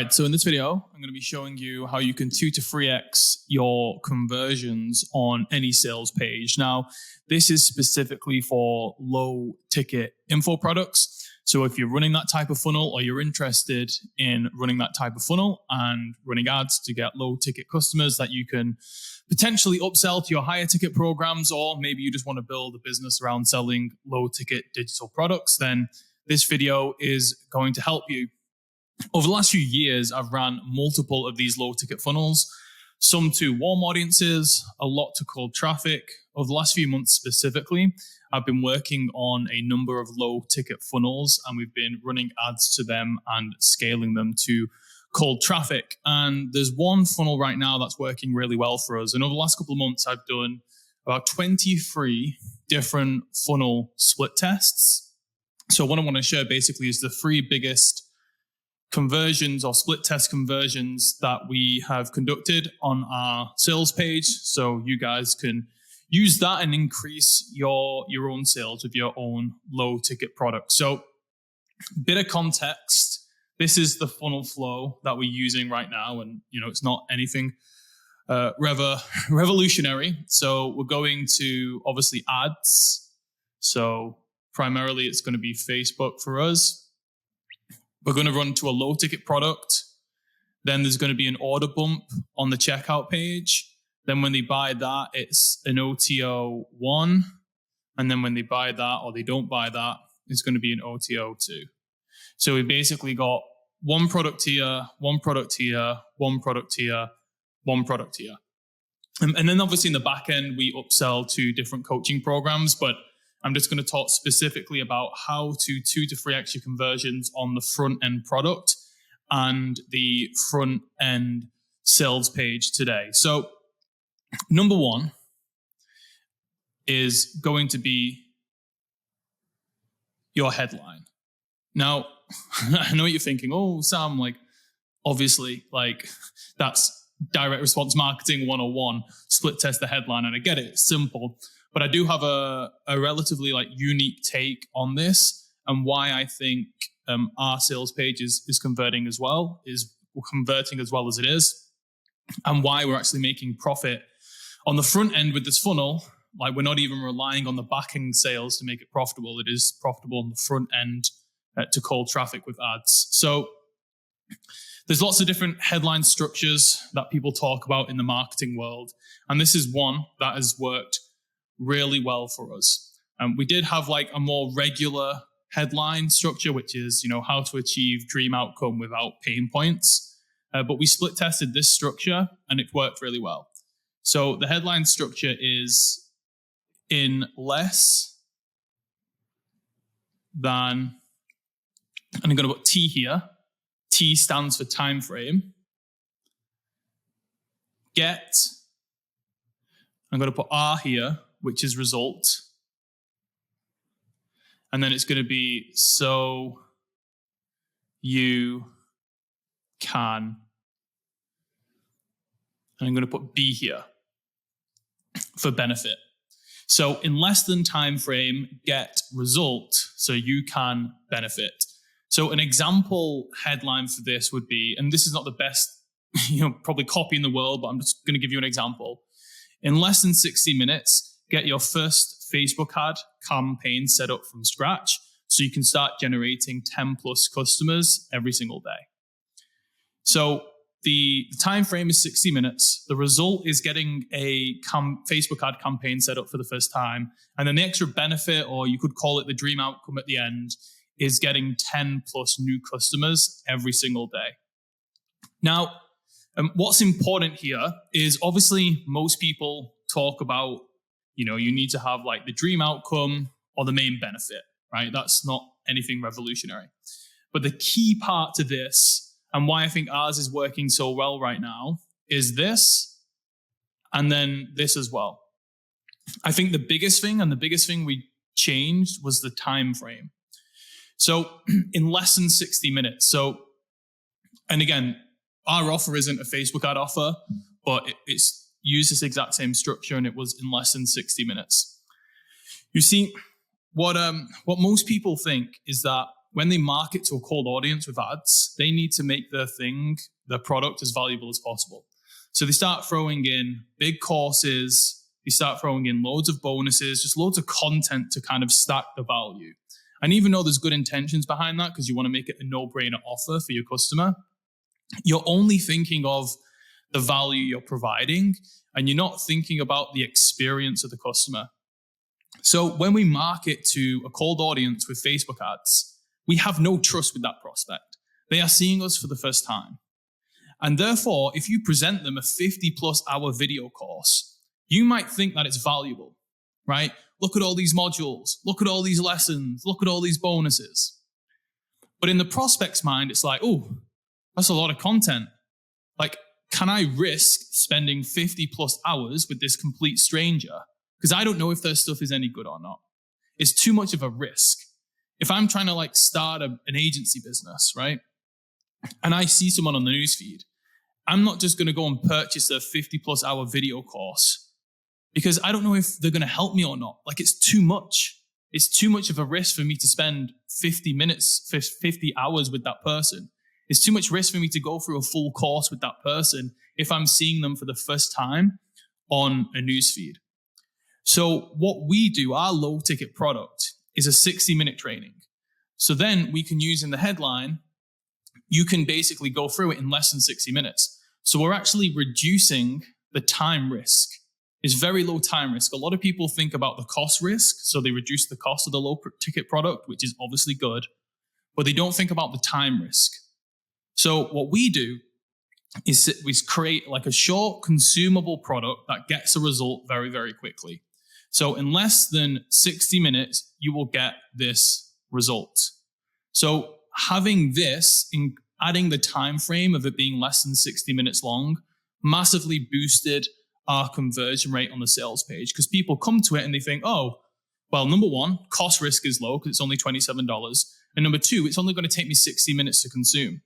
right, so in this video, I'm going to be showing you how you can 2 to 3x your conversions on any sales page. Now, this is specifically for low ticket info products. So if you're running that type of funnel or you're interested in running that type of funnel and running ads to get low ticket customers that you can potentially upsell to your higher ticket programs, or maybe you just want to build a business around selling low ticket digital products, then this video is going to help you. Over the last few years, I've ran multiple of these low ticket funnels, some to warm audiences, a lot to cold traffic. Over the last few months specifically, I've been working on a number of low ticket funnels, and we've been running ads to them and scaling them to cold traffic. And there's one funnel right now that's working really well for us. And over the last couple of months, I've done about 23 different funnel split tests. So what I want to share basically is the 3 biggest conversions or split test conversions that we have conducted on our sales page. So you guys can use that and increase your own sales with your own low ticket product. So bit of context, this is the funnel flow that we're using right now. And it's not anything revolutionary. So we're going to obviously ads. So primarily it's going to be Facebook for us. We're going to run to a low ticket product. Then there's going to be an order bump on the checkout page. Then when they buy that, it's an OTO 1. And then when they buy that or they don't buy that, it's going to be an OTO 2. So we basically got one product here, one product here, one product here, one product here. And then obviously in the back end, we upsell to different coaching programs, but I'm just going to talk specifically about how to 2 to 3x your conversions on the front end product and the front end sales page today. So number 1 is going to be your headline. Now, I know what you're thinking, oh, Sam, obviously, that's direct response marketing 101, split test the headline. And I get it, it's simple. But I do have a relatively unique take on this, and why I think our sales page is converting as well, is converting as well as it is, and why we're actually making profit on the front end with this funnel. We're not even relying on the backing sales to make it profitable. It is profitable on the front end to cold traffic with ads. So there's lots of different headline structures that people talk about in the marketing world, and this is one that has worked really well for us. We did have a more regular headline structure, which is, how to achieve dream outcome without pain points. But we split tested this structure and it worked really well. So the headline structure is in less than, and I'm going to put T here. T stands for time frame. Get, I'm going to put R here, which is result. And then it's going to be so you can. And I'm going to put B here for benefit. So in less than time frame, get result, so you can benefit. So an example headline for this would be, and this is not the best, probably copy in the world, but I'm just going to give you an example. In less than 60 minutes, get your first Facebook ad campaign set up from scratch so you can start generating 10 plus customers every single day. So the time frame is 60 minutes. The result is getting a Facebook ad campaign set up for the first time. And then the extra benefit, or you could call it the dream outcome at the end, is getting 10 plus new customers every single day. Now, what's important here is obviously most people talk about, you need to have the dream outcome or the main benefit, right? That's not anything revolutionary. But the key part to this, and why I think ours is working so well right now, is this, and then this as well. I think the biggest thing we changed was the time frame. So in less than 60 minutes. So, and again, our offer isn't a Facebook ad offer, but it's used this exact same structure, and it was in less than 60 minutes. You see, what most people think is that when they market to a cold audience with ads, they need to make their product as valuable as possible. So they start throwing in big courses, they start throwing in loads of bonuses, just loads of content to kind of stack the value. And even though there's good intentions behind that, because you want to make it a no-brainer offer for your customer, you're only thinking of the value you're providing, and you're not thinking about the experience of the customer. So when we market to a cold audience with Facebook ads, we have no trust with that prospect. They are seeing us for the first time. And therefore, if you present them a 50+ hour video course, you might think that it's valuable, right? Look at all these modules, look at all these lessons, look at all these bonuses. But in the prospect's mind, it's like, oh, that's a lot of content. Like, can I risk spending 50+ hours with this complete stranger? Because I don't know if their stuff is any good or not. It's too much of a risk. If I'm trying to start an agency business, right? And I see someone on the newsfeed, I'm not just going to go and purchase a 50+ hour video course because I don't know if they're going to help me or not. It's too much. It's too much of a risk for me to spend 50 hours with that person. It's too much risk for me to go through a full course with that person if I'm seeing them for the first time on a newsfeed. So what we do, our low ticket product, is a 60-minute training. So then we can use in the headline, you can basically go through it in less than 60 minutes. So we're actually reducing the time risk. It's very low time risk. A lot of people think about the cost risk, so they reduce the cost of the low ticket product, which is obviously good, but they don't think about the time risk. So what we do is we create a short consumable product that gets a result very, very quickly. So in less than 60 minutes, you will get this result. So having this, adding the time frame of it being less than 60 minutes long, massively boosted our conversion rate on the sales page, because people come to it and they think, oh, well, number one, cost risk is low because it's only $27. And number two, it's only going to take me 60 minutes to consume.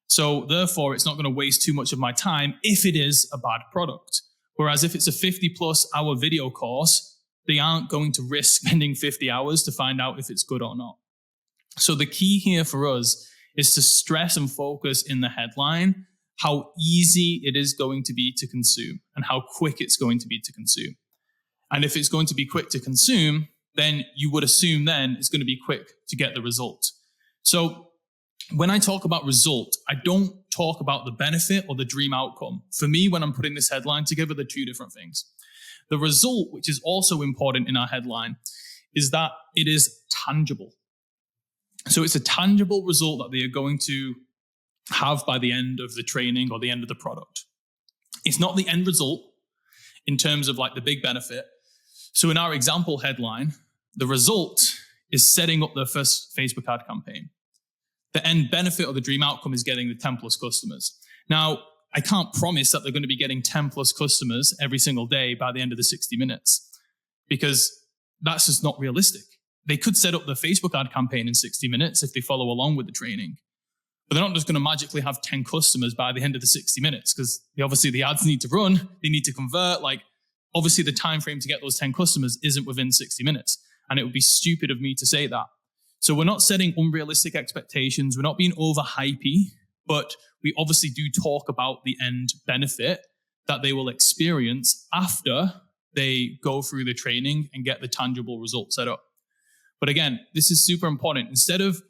So therefore, it's not going to waste too much of my time if it is a bad product. Whereas if it's a 50+ hour video course, they aren't going to risk spending 50 hours to find out if it's good or not. So the key here for us is to stress and focus in the headline how easy it is going to be to consume and how quick it's going to be to consume. And if it's going to be quick to consume, then you would assume then it's going to be quick to get the result. So when I talk about result, I don't talk about the benefit or the dream outcome. For me, when I'm putting this headline together, they're two different things. The result, which is also important in our headline, is that it is tangible. So it's a tangible result that they are going to have by the end of the training or the end of the product. It's not the end result in terms of the big benefit. So in our example headline, the result is setting up their first Facebook ad campaign. The end benefit or the dream outcome is getting the 10+ customers. Now, I can't promise that they're going to be getting 10+ customers every single day by the end of the 60 minutes because that's just not realistic. They could set up the Facebook ad campaign in 60 minutes if they follow along with the training. But they're not just going to magically have 10 customers by the end of the 60 minutes because obviously the ads need to run, they need to convert. Obviously the time frame to get those 10 customers isn't within 60 minutes. And it would be stupid of me to say that. So we're not setting unrealistic expectations. We're not being over hypey, but we obviously do talk about the end benefit that they will experience after they go through the training and get the tangible result set up. But again, this is super important. Instead of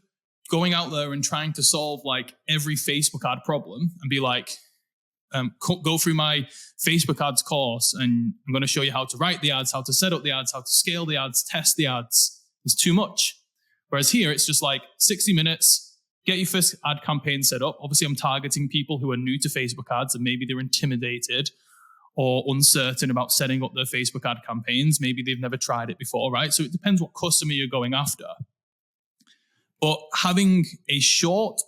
going out there and trying to solve every Facebook ad problem and be go through my Facebook ads course and I'm going to show you how to write the ads, how to set up the ads, how to scale the ads, test the ads. It's too much. Whereas here, it's just 60 minutes, get your first ad campaign set up. Obviously, I'm targeting people who are new to Facebook ads and maybe they're intimidated or uncertain about setting up their Facebook ad campaigns. Maybe they've never tried it before, right? So it depends what customer you're going after. But having a short,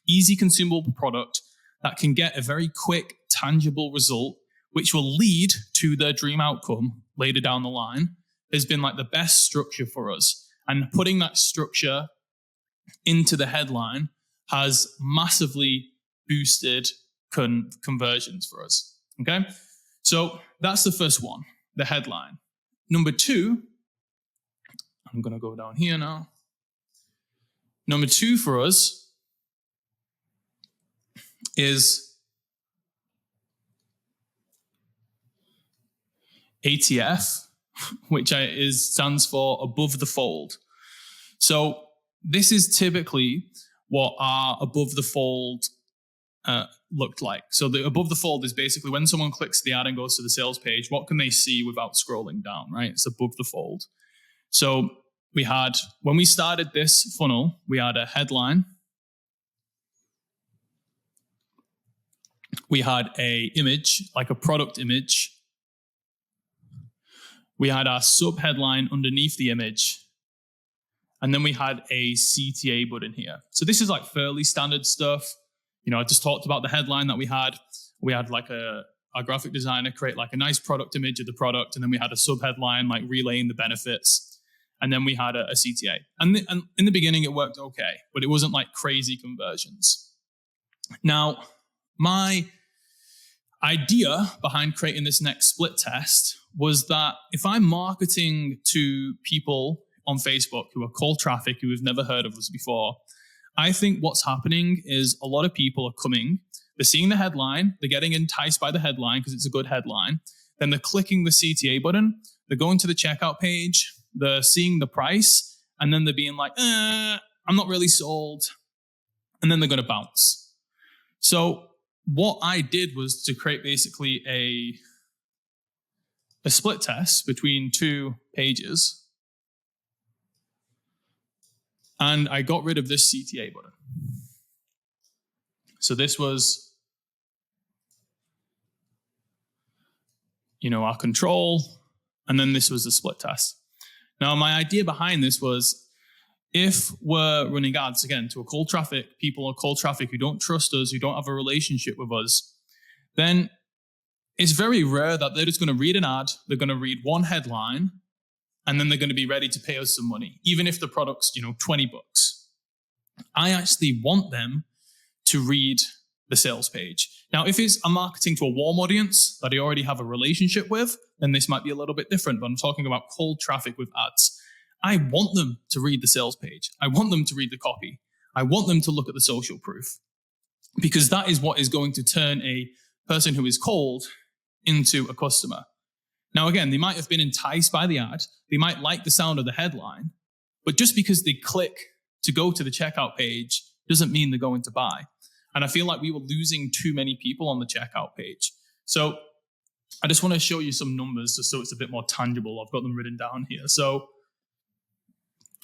easy consumable product that can get a very quick, tangible result, which will lead to their dream outcome later down the line, has been the best structure for us. And putting that structure into the headline has massively boosted conversions for us. Okay? So that's the first one, the headline. Number two, I'm going to go down here now. Number 2 for us is ATF, which stands for above the fold. So this is typically what our above the fold looked like. So the above the fold is basically when someone clicks the ad and goes to the sales page, what can they see without scrolling down, right? It's above the fold. So when we started this funnel, we had a headline. We had a image, like a product image. We had our sub-headline underneath the image. And then we had a CTA button here. So this is like fairly standard stuff. I just talked about the headline that we had. We had like our graphic designer create like a nice product image of the product. And then we had a sub-headline like relaying the benefits. And then we had a CTA. And in the beginning, it worked okay, but it wasn't like crazy conversions. Now, my idea behind creating this next split test was that if I'm marketing to people on Facebook who are cold traffic, who have never heard of us before, I think what's happening is a lot of people are coming, they're seeing the headline, they're getting enticed by the headline because it's a good headline, then they're clicking the CTA button, they're going to the checkout page, they're seeing the price, and then they're being like, I'm not really sold, and then they're going to bounce. So what I did was to create basically a split test between 2 pages, and I got rid of this CTA button. So this was, our control, and then this was the split test. Now, my idea behind this was, if we're running ads, again, to a cold traffic, people are cold traffic who don't trust us, who don't have a relationship with us, then it's very rare that they're just going to read an ad, they're going to read one headline, and then they're going to be ready to pay us some money, even if the product's, $20. I actually want them to read the sales page. Now, if I'm marketing to a warm audience that I already have a relationship with, then this might be a little bit different, but I'm talking about cold traffic with ads. I want them to read the sales page. I want them to read the copy. I want them to look at the social proof, because that is what is going to turn a person who is cold into a customer. Now, again, they might have been enticed by the ad. They might like the sound of the headline, but just because they click to go to the checkout page doesn't mean they're going to buy. And I feel like we were losing too many people on the checkout page. So I just want to show you some numbers just so it's a bit more tangible. I've got them written down here. So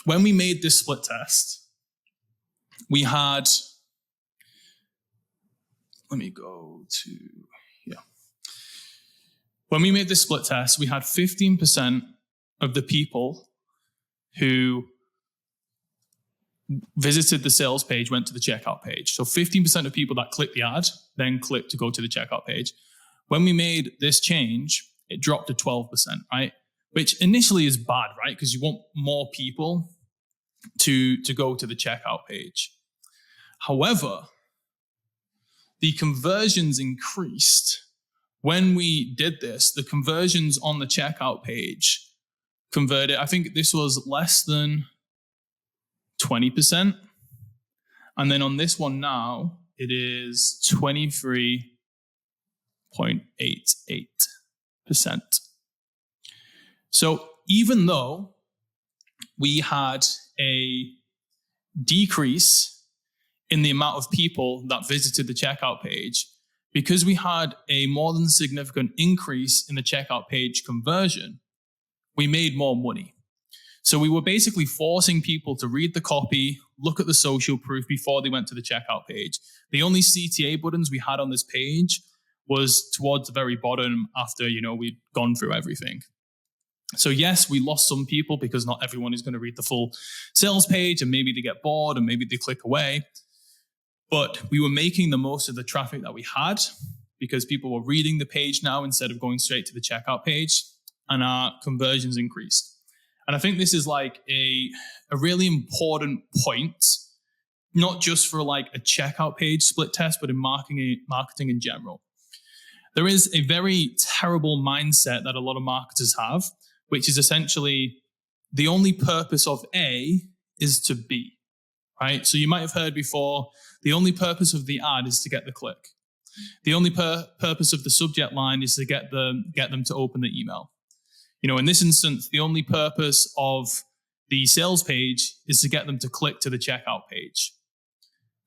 when we made this split test, we had, let me go to, when we made this split test, we had 15% of the people who visited the sales page went to the checkout page. So 15% of people that clicked the ad then clicked to go to the checkout page. When we made this change, it dropped to 12%, right? Which initially is bad, right? Because you want more people to go to the checkout page. However, the conversions increased. When we did this, the conversions on the checkout page converted, I think this was less than 20%. And then on this one now, it is 23.88%. So even though we had a decrease in the amount of people that visited the checkout page, because we had a more than significant increase in the checkout page conversion, we made more money. So we were basically forcing people to read the copy, look at the social proof before they went to the checkout page. The only CTA buttons we had on this page was towards the very bottom after, we'd gone through everything. So yes, we lost some people because not everyone is going to read the full sales page, and maybe they get bored and maybe they click away. But we were making the most of the traffic that we had because people were reading the page now instead of going straight to the checkout page, and our conversions increased. And I think this is like a really important point, not just for like a checkout page split test, but in marketing in general. There is a very terrible mindset that a lot of marketers have, which is essentially the only purpose of A is to B, right? So you might have heard before, the only purpose of the ad is to get the click. The only purpose of the subject line is to get them to open the email. In this instance, the only purpose of the sales page is to get them to click to the checkout page.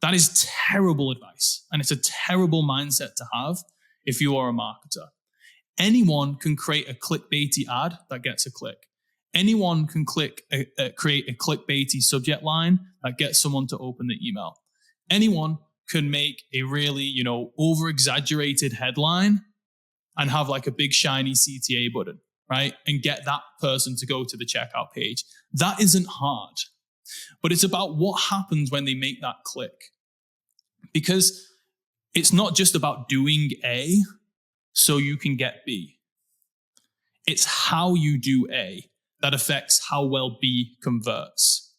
That is terrible advice, and it's a terrible mindset to have if you are a marketer. Anyone can create a clickbaity ad that gets a click. Anyone can create a clickbaity subject line that gets someone to open the email. Anyone can make a really, over-exaggerated headline and have like a big shiny CTA button, right? And get that person to go to the checkout page. That isn't hard, but it's about what happens when they make that click. Because it's not just about doing A so you can get B. It's how you do A that affects how well B converts.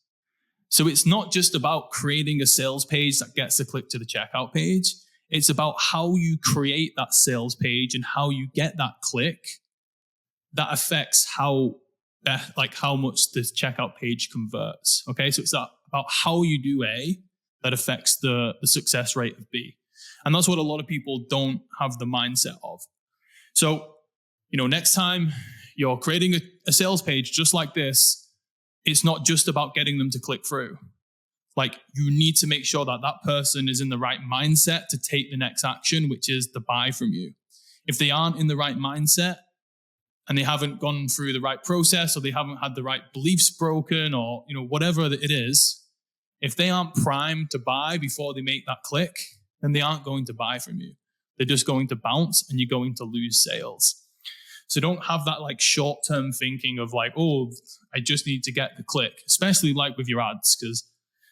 So it's not just about creating a sales page that gets a click to the checkout page. It's about how you create that sales page and how you get that click that affects how much the checkout page converts. Okay, so it's about how you do A that affects the success rate of B. And that's what a lot of people don't have the mindset of. So, next time you're creating a sales page just like this, it's not just about getting them to click through. Like, you need to make sure that that person is in the right mindset to take the next action, which is to buy from you. If they aren't in the right mindset and they haven't gone through the right process, or they haven't had the right beliefs broken, or whatever it is, if they aren't primed to buy before they make that click, then they aren't going to buy from you. They're just going to bounce and you're going to lose sales. So don't have that like short-term thinking of like, oh, I just need to get the click, especially like with your ads, because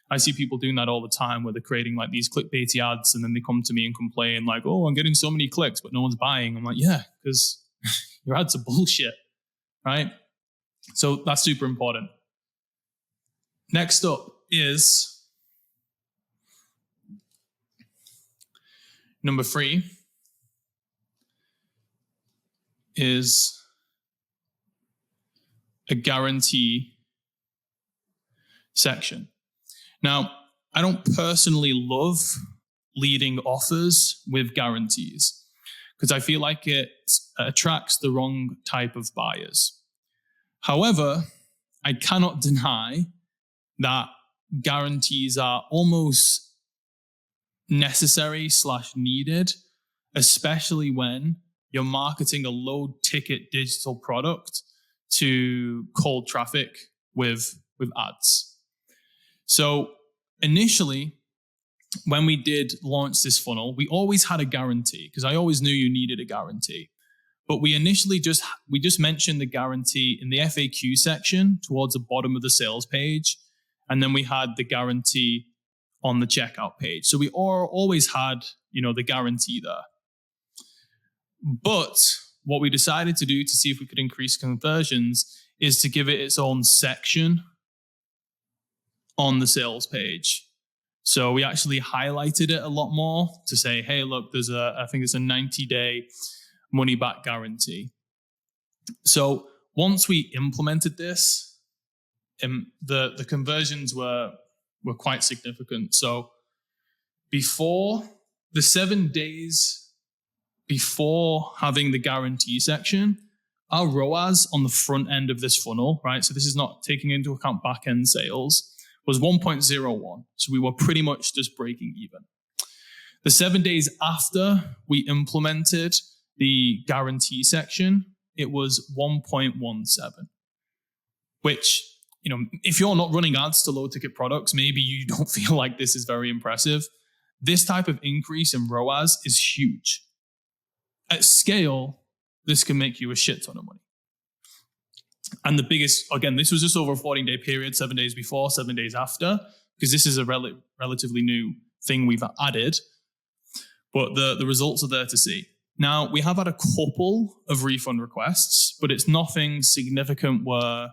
I see people doing that all the time where they're creating like these clickbaity ads and then they come to me and complain like, oh, I'm getting so many clicks, but no one's buying. I'm like, yeah, because your ads are bullshit, right? So that's super important. Next up is number 3 is a guarantee section. Now, I don't personally love leading offers with guarantees because I feel like it attracts the wrong type of buyers. However, I cannot deny that guarantees are almost necessary / needed, especially when you're marketing a low ticket digital product to cold traffic with ads. So initially, when we did launch this funnel, we always had a guarantee because I always knew you needed a guarantee. But we initially just mentioned the guarantee in the FAQ section towards the bottom of the sales page. And then we had the guarantee on the checkout page. So we always had, the guarantee there. But what we decided to do to see if we could increase conversions is to give it its own section on the sales page. So we actually highlighted it a lot more to say, hey, look, I think it's a 90-day money back guarantee. So once we implemented this, the conversions were quite significant. So before the 7 days before having the guarantee section, our ROAS on the front end of this funnel, right? So this is not taking into account back end sales, was 1.01. So we were pretty much just breaking even. The 7 days after we implemented the guarantee section, it was 1.17, which, if you're not running ads to low ticket products, maybe you don't feel like this is very impressive. This type of increase in ROAS is huge. At scale, this can make you a shit ton of money. And the biggest, again, this was just over a 14-day period, 7 days before, 7 days after, because this is a relatively new thing we've added. But the results are there to see. Now, we have had a couple of refund requests, but it's nothing significant where,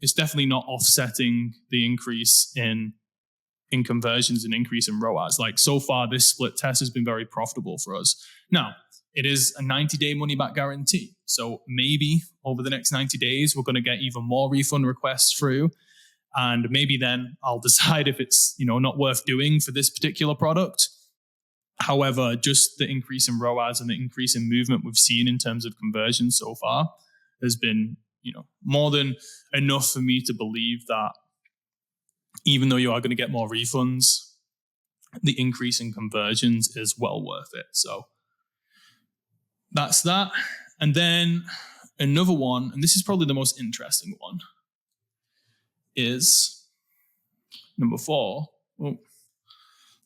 it's definitely not offsetting the increase in conversions and increase in ROAS. Like, so far, this split test has been very profitable for us. Now, it is a 90-day money-back guarantee. So maybe over the next 90 days, we're going to get even more refund requests through. And maybe then I'll decide if it's, not worth doing for this particular product. However, just the increase in ROAS and the increase in movement we've seen in terms of conversion so far has been, more than enough for me to believe that even though you are going to get more refunds, the increase in conversions is well worth it. So that's that. And then another one, and this is probably the most interesting one, is number 4. Oh,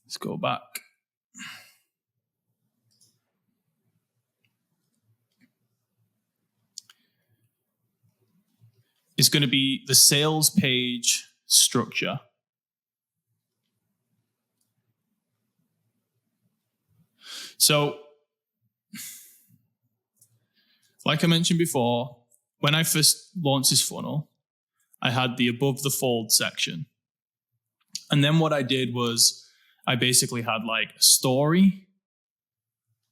let's go back. Is going to be the sales page structure. So, like I mentioned before, when I first launched this funnel, I had the above the fold section. And then what I did was I basically had like a story.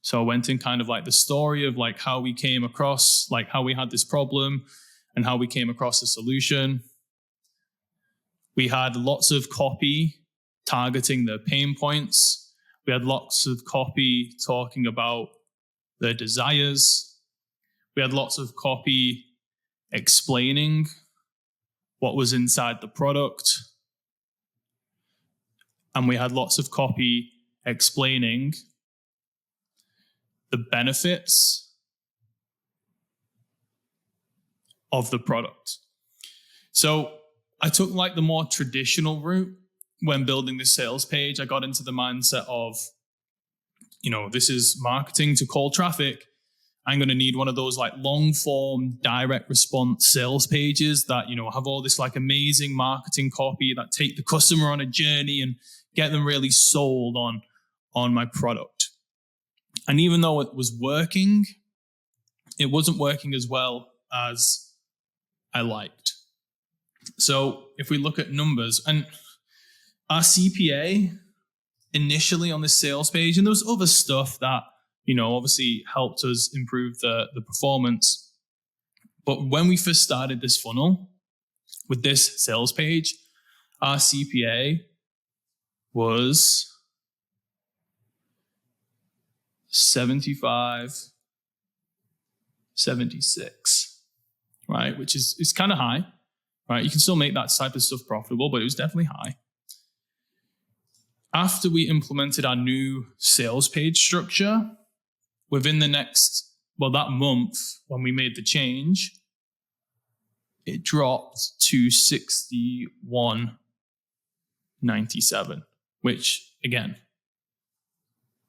So I went in kind of like the story of like how we came across, like how we had this problem and how we came across the solution. We had lots of copy targeting the pain points. We had lots of copy talking about the desires. We had lots of copy explaining what was inside the product. And we had lots of copy explaining the benefits of the product. So I took like the more traditional route when building this sales page. I got into the mindset of, this is marketing to cold traffic. I'm going to need one of those like long form direct response sales pages that, have all this like amazing marketing copy that take the customer on a journey and get them really sold on my product. And even though it was working, it wasn't working as well as I liked. So if we look at numbers, and our CPA initially on this sales page, and there was other stuff that, obviously helped us improve the performance. But when we first started this funnel with this sales page, our CPA was 75, 76, right? Which is kind of high, right? You can still make that type of stuff profitable, but it was definitely high. After we implemented our new sales page structure, within that month when we made the change, it dropped to 61.97, which again,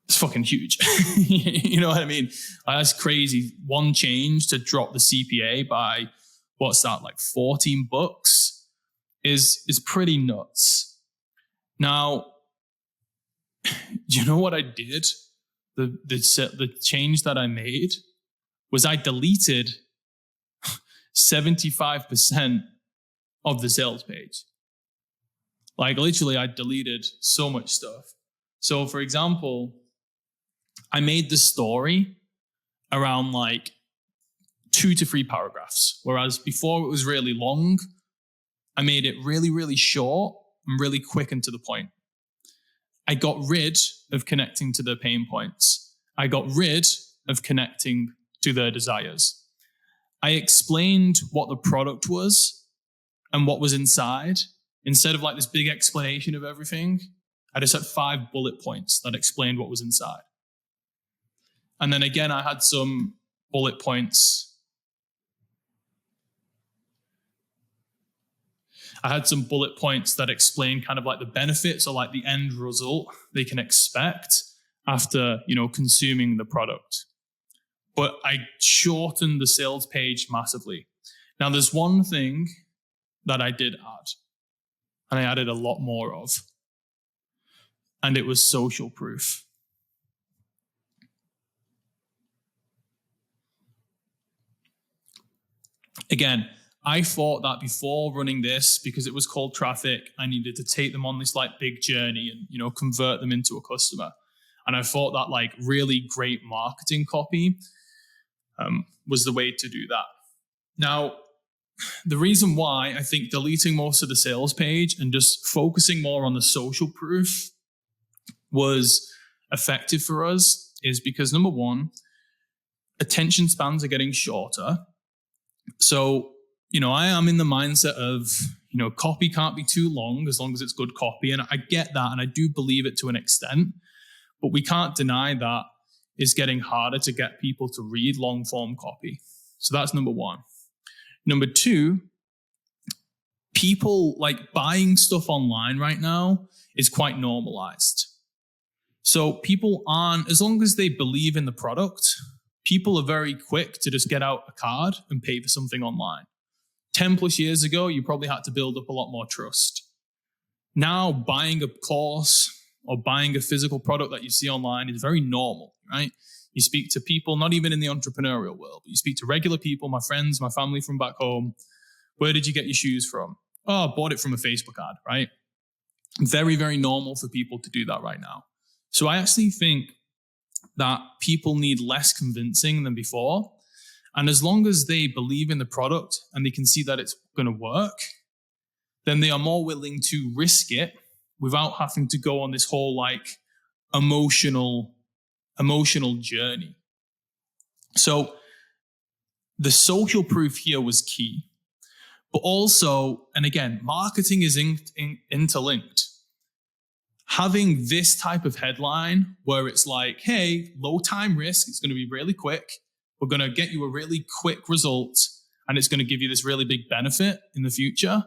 it's fucking huge. You know what I mean? That's crazy. One change to drop the CPA by, what's that, like $14 is pretty nuts. Now, you know what I did? The change that I made was I deleted 75% of the sales page. Like literally, I deleted so much stuff. So for example, I made the story around like 2 to 3 paragraphs, whereas before it was really long. I made it really, really short and really quick and to the point. I got rid of connecting to their pain points. I got rid of connecting to their desires. I explained what the product was and what was inside. Instead of like this big explanation of everything, I just had 5 bullet points that explained what was inside. And then again, I had some bullet points. That explain kind of like the benefits or like the end result they can expect after, consuming the product. But I shortened the sales page massively. Now, there's one thing that I did add, and I added a lot more of, and it was social proof. Again, I thought that before running this, because it was cold traffic, I needed to take them on this like big journey and, convert them into a customer. And I thought that like really great marketing copy was the way to do that. Now, the reason why I think deleting most of the sales page and just focusing more on the social proof was effective for us is because, number one, attention spans are getting shorter. So, I am in the mindset of, copy can't be too long as it's good copy. And I get that. And I do believe it to an extent, but we can't deny that it's getting harder to get people to read long form copy. So that's number one. Number two, people like buying stuff online right now is quite normalized. So people aren't, as long as they believe in the product, people are very quick to just get out a card and pay for something online. 10 plus years ago, you probably had to build up a lot more trust. Now, buying a course or buying a physical product that you see online is very normal, right? You speak to people, not even in the entrepreneurial world, but you speak to regular people, my friends, my family from back home. Where did you get your shoes from? Oh, I bought it from a Facebook ad, right? Very, very normal for people to do that right now. So I actually think that people need less convincing than before. And as long as they believe in the product and they can see that it's going to work, then they are more willing to risk it without having to go on this whole like emotional journey. So the social proof here was key. But also, and again, marketing is interlinked. Having this type of headline where it's like, hey, low time risk, it's going to be really quick. We're going to get you a really quick result and it's going to give you this really big benefit in the future.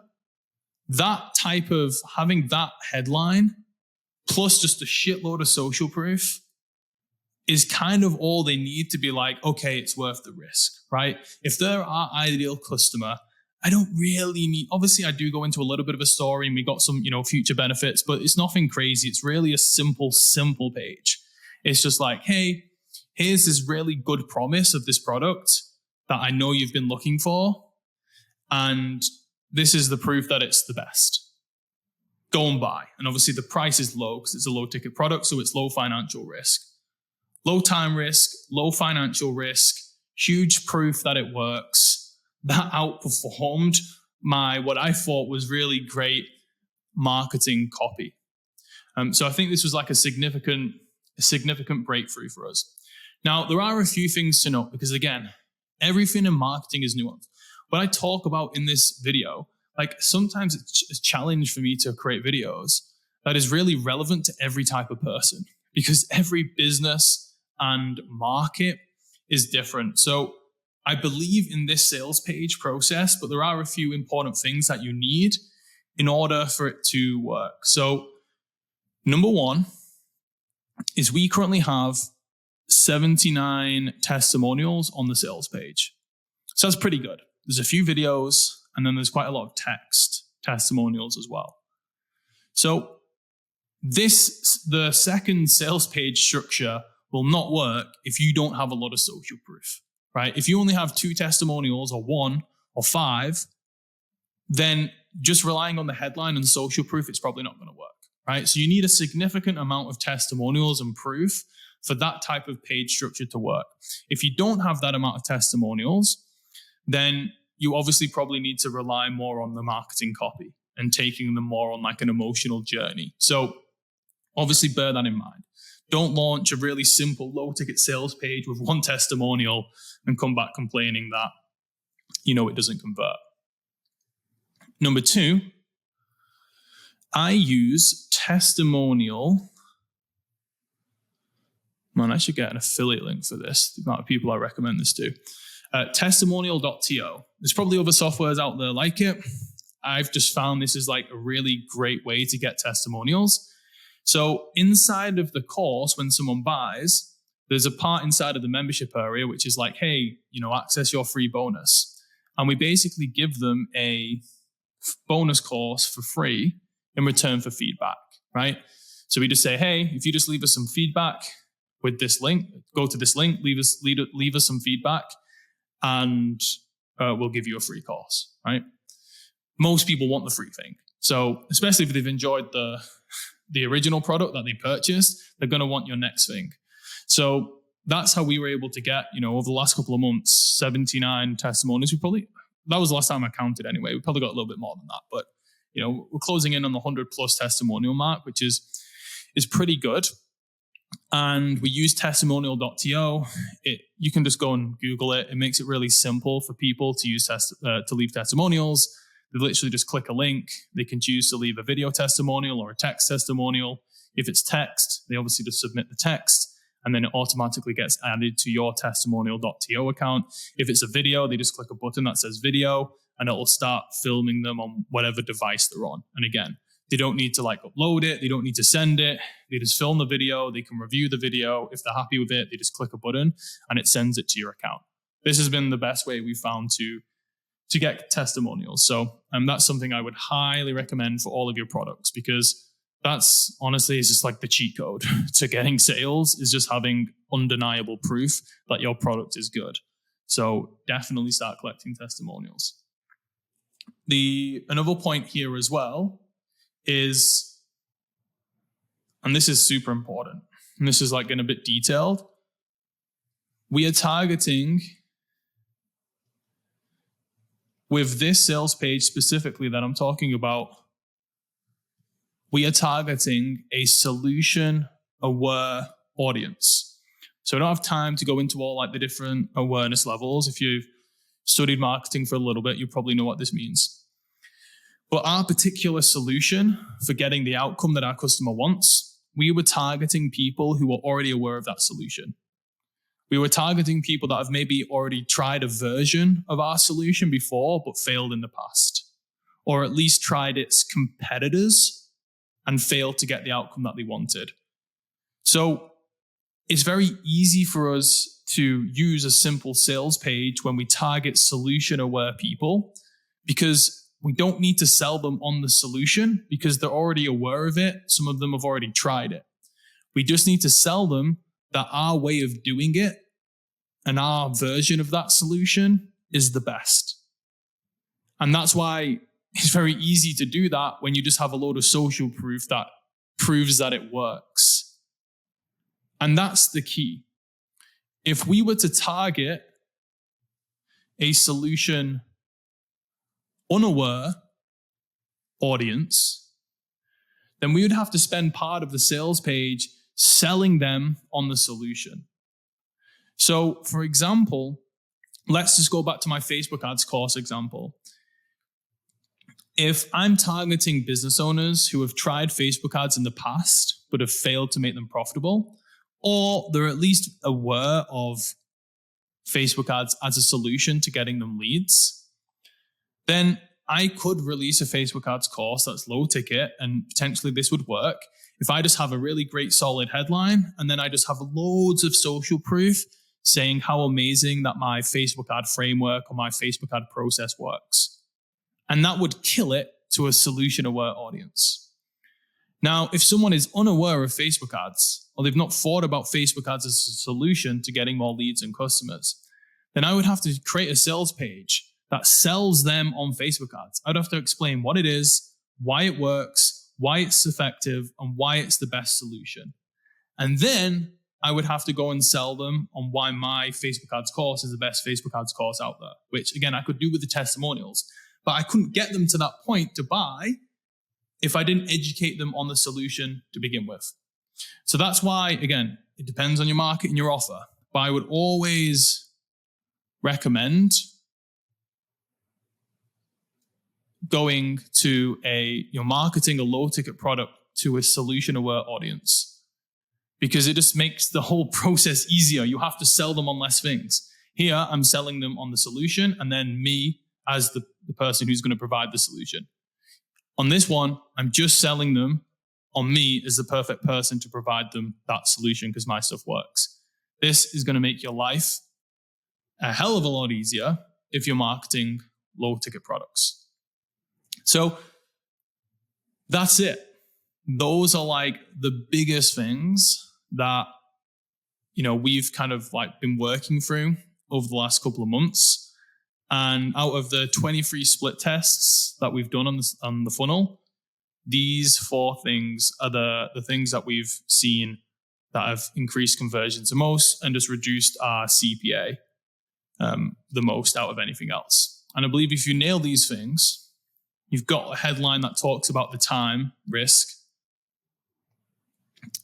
That type of having that headline plus just a shitload of social proof is kind of all they need to be like, okay, it's worth the risk, right? If they're our ideal customer, I don't really need, obviously I do go into a little bit of a story and we got some, future benefits, but it's nothing crazy. It's really a simple page. It's just like, hey, here's this really good promise of this product that I know you've been looking for. And this is the proof that it's the best. Go and buy. And obviously the price is low because it's a low ticket product. So it's low financial risk, low time risk, low financial risk, huge proof that it works. That outperformed what I thought was really great marketing copy. So I think this was like a significant breakthrough for us. Now, there are a few things to note because again, everything in marketing is nuanced. What I talk about in this video, like sometimes it's a challenge for me to create videos that is really relevant to every type of person because every business and market is different. So I believe in this sales page process, but there are a few important things that you need in order for it to work. So number one is we currently have 79 testimonials on the sales page. So that's pretty good. There's a few videos and then there's quite a lot of text testimonials as well. So the second sales page structure will not work if you don't have a lot of social proof. Right? If you only have 2 testimonials or 1 or 5, then just relying on the headline and social proof, it's probably not going to work. Right? So you need a significant amount of testimonials and proof for that type of page structure to work. If you don't have that amount of testimonials, then you obviously probably need to rely more on the marketing copy and taking them more on like an emotional journey. So obviously bear that in mind. Don't launch a really simple low ticket sales page with 1 testimonial and come back complaining that, it doesn't convert. Number 2, I use testimonial. Man, I should get an affiliate link for this. The amount of people I recommend this to. Testimonial.to. There's probably other softwares out there like it. I've just found this is like a really great way to get testimonials. So inside of the course, when someone buys, there's a part inside of the membership area, which is like, hey, access your free bonus. And we basically give them a bonus course for free in return for feedback, right? So we just say, hey, if you just leave us some feedback with this link, go to this link, leave us some feedback, and we'll give you a free course, right? Most people want the free thing. So especially if they've enjoyed the original product that they purchased, they're going to want your next thing. So that's how we were able to get, over the last couple of months, 79 testimonials. We probably, that was the last time I counted anyway. We probably got a little bit more than that, but we're closing in on the 100 plus testimonial mark, which is pretty good. And we use testimonial.to. You can just go and Google it. It makes it really simple for people to use to leave testimonials. They literally just click a link. They can choose to leave a video testimonial or a text testimonial. If it's text, they obviously just submit the text, and then it automatically gets added to your testimonial.to account. If it's a video, they just click a button that says video, and it'll start filming them on whatever device they're on. And again, they don't need to upload it. They don't need to send it. They just film the video. They can review the video. If they're happy with it, they just click a button and it sends it to your account. This has been the best way we've found to get testimonials. So that's something I would highly recommend for all of your products, because that's honestly is just like the cheat code to getting sales, is just having undeniable proof that your product is good. So definitely start collecting testimonials. Another point here as well is, and this is super important, and this is getting a bit detailed, we are targeting, with this sales page specifically that I'm talking about, we are targeting a solution-aware audience. So I don't have time to go into all the different awareness levels. If you've studied marketing for a little bit, you probably know what this means. But our particular solution for getting the outcome that our customer wants, we were targeting people who were already aware of that solution. We were targeting people that have maybe already tried a version of our solution before, but failed in the past, or at least tried its competitors and failed to get the outcome that they wanted. So it's very easy for us to use a simple sales page when we target solution-aware people, because we don't need to sell them on the solution because they're already aware of it. Some of them have already tried it. We just need to sell them that our way of doing it and our version of that solution is the best. And that's why it's very easy to do that when you just have a load of social proof that proves that it works. And that's the key. If we were to target a solution unaware audience, then we would have to spend part of the sales page selling them on the solution. So, for example, let's just go back to my Facebook ads course example. If I'm targeting business owners who have tried Facebook ads in the past but have failed to make them profitable, or they're at least aware of Facebook ads as a solution to getting them leads, then I could release a Facebook ads course that's low ticket, and potentially this would work if I just have a really great solid headline, and then I just have loads of social proof saying how amazing that my Facebook ad framework or my Facebook ad process works. And that would kill it to a solution-aware audience. Now, if someone is unaware of Facebook ads, or they've not thought about Facebook ads as a solution to getting more leads and customers, then I would have to create a sales page that sells them on Facebook ads. I'd have to explain what it is, why it works, why it's effective, and why it's the best solution. And then I would have to go and sell them on why my Facebook ads course is the best Facebook ads course out there, which again, I could do with the testimonials, but I couldn't get them to that point to buy if I didn't educate them on the solution to begin with. So that's why, again, it depends on your market and your offer, but I would always recommend going to marketing a low ticket product to a solution aware audience, because it just makes the whole process easier. You have to sell them on less things. Here, I'm selling them on the solution and then me as the person who's going to provide the solution. On this one, I'm just selling them on me as the perfect person to provide them that solution because my stuff works. This is going to make your life a hell of a lot easier if you're marketing low ticket products. So that's it. Those are the biggest things that, we've kind of been working through over the last couple of months. And out of the 23 split tests that we've done on the funnel, these 4 things are the things that we've seen that have increased conversions the most and just reduced our CPA the most out of anything else. And I believe if you nail these things, you've got a headline that talks about the time risk.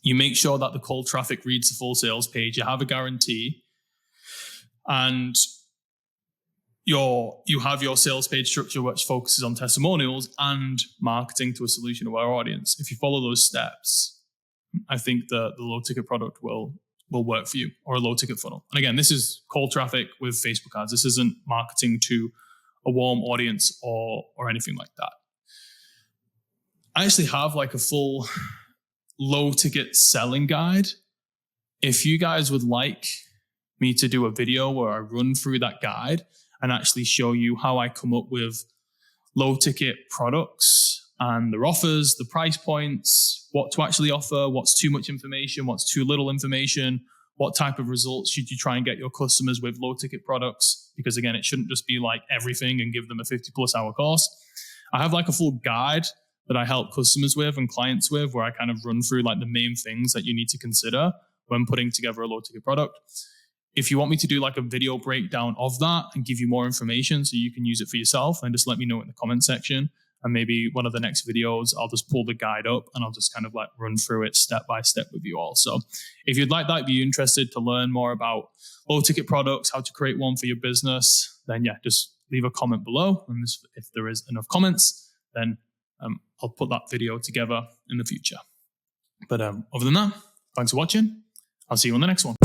You make sure that the cold traffic reads the full sales page. You have a guarantee. And you have your sales page structure, which focuses on testimonials and marketing to a solution to our audience. If you follow those steps, I think the low ticket product will work for you, or a low ticket funnel. And again, this is cold traffic with Facebook ads. This isn't marketing to a warm audience or anything like that. I actually have like a full low ticket selling guide. If you guys would like me to do a video where I run through that guide and actually show you how I come up with low ticket products and their offers, the price points, what to actually offer, what's too much information, what's too little information, what type of results should you try and get your customers with low ticket products? Because again, it shouldn't just be like everything and give them a 50+ hour course. I have like a full guide that I help customers with and clients with, where I kind of run through like the main things that you need to consider when putting together a low ticket product. If you want me to do like a video breakdown of that and give you more information so you can use it for yourself, then just let me know in the comment section. And maybe one of the next videos, I'll just pull the guide up and I'll just kind of like run through it step by step with you all. So if you'd like that, if you're interested to learn more about low ticket products, how to create one for your business, then yeah, just leave a comment below. And if there is enough comments, then I'll put that video together in the future. But other than that, thanks for watching. I'll see you on the next one.